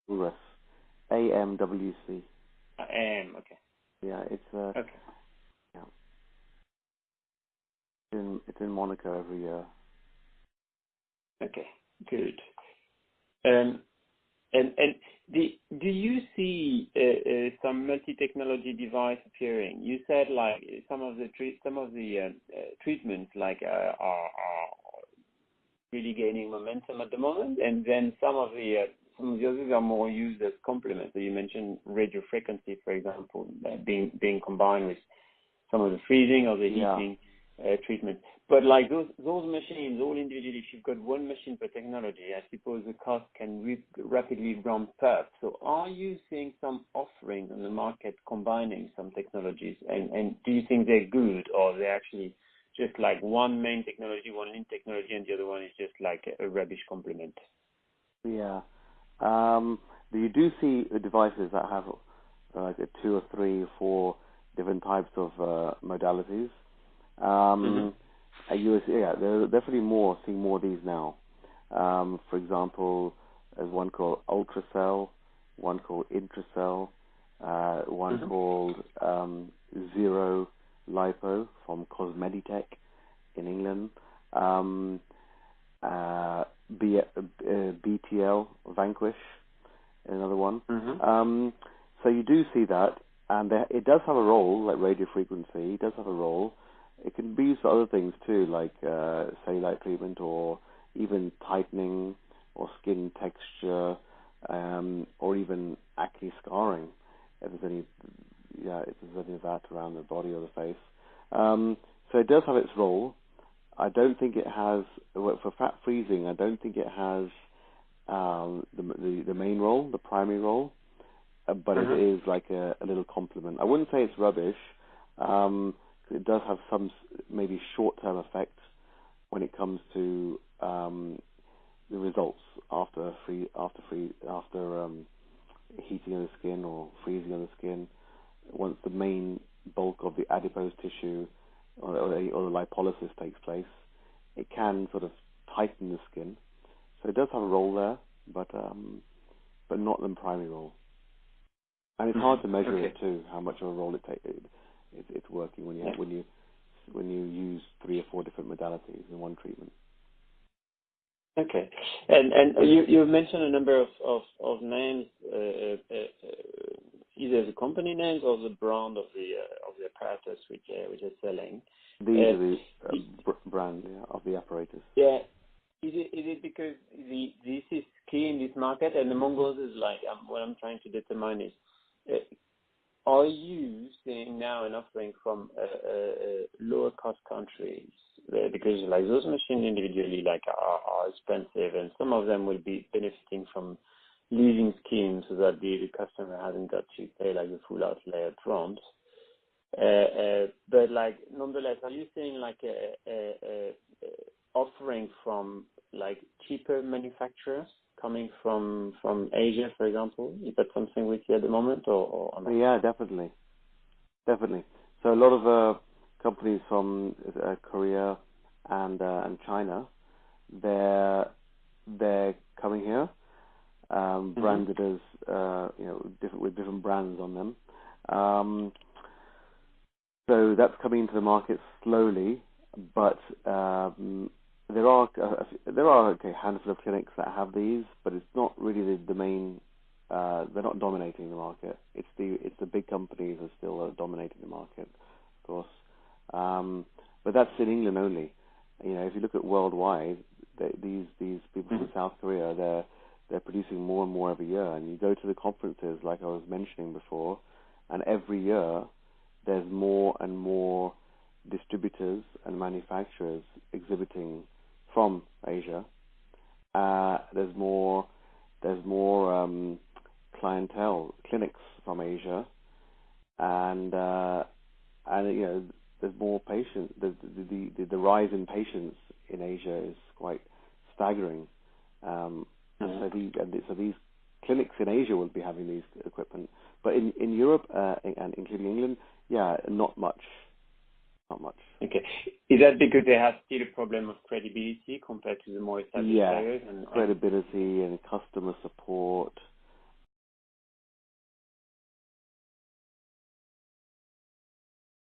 Walrus. AMWC. Okay. Yeah, Okay. yeah, it's in Monaco every year. Okay. Good. Um, And do you see some multi-technology device appearing? You said like some of the treatments like are really gaining momentum at the moment, and then some of the others are more used as complements. So you mentioned radio frequency, for example, being combined with some of the freezing or the Yeah, heating treatment. But like those machines, all individually, if you've got one machine per technology, I suppose the cost can rapidly ramp up. So are you seeing some offering on the market combining some technologies? And do you think they're good, or they're actually just like one main technology, one lead technology, and the other one is just like a rubbish complement? yeah. You do see devices that have like a 2 or 3 or 4 different types of modalities. Mm-hmm. Yeah, there are definitely seeing more of these now. For example, there's one called ultracell, one called intracell, one Mm-hmm. called zero lipo from Cosmeditech in England. Uh, BTL Vanquish, another one. Mm-hmm. So you do see that, and it does have a role, like radio frequency. It does have a role. It can be used for other things too, like cellulite treatment, or even tightening, or skin texture, or even acne scarring. If there's any of that around the body or the face. So it does have its role. I don't think it has, well, for fat freezing, I don't think it has the main role, the primary role, but it Mm-hmm. is like a little complement. I wouldn't say it's rubbish. It does have some maybe short-term effect when it comes to the results after heating of the skin or freezing of the skin. Once the main bulk of the adipose tissue or the lipolysis takes place, it can sort of tighten the skin. So it does have a role there, but not the primary role. And it's hard to Mm-hmm. measure Okay. it too, how much of a role it's working Yeah. when you use 3 or 4 different modalities in one treatment. Okay. And you mentioned a number of names, either the company names or the brand of the apparatus which are selling. These Uh, are the i- brand of the apparatus. Yeah. Is it because this is key in this market, and among those is like, what I'm trying to determine is, uh, are you seeing now an offering from lower cost countries? Because like those machines individually like are expensive, and some of them will be benefiting from leasing schemes so that the customer hasn't got to pay like the full outlay up front. But like nonetheless, are you seeing like a offering from like cheaper manufacturers coming from Asia, for example? Is that something we see at the moment, or not? Yeah, definitely. Definitely. So a lot of companies from Korea and China, they're coming here, Mm-hmm. branded as different with different brands on them. So that's coming into the market slowly, but there are a handful of clinics that have these, but it's not really the main. They're not dominating the market. It's the big companies are still dominating the market, of course. But that's in England only. If you look at worldwide, these people from Mm-hmm. South Korea, they're producing more and more every year. And you go to the conferences, like I was mentioning before, and every year there's more and more distributors and manufacturers exhibiting from Asia. There's more clientele, clinics from Asia, and there's more patients. The rise in patients in Asia is quite staggering. So these clinics in Asia will be having these equipment, but in Europe and including England, yeah, not much, not much. Okay. Is that because they have still a problem of credibility compared to the more established Yeah, players? And credibility and customer support.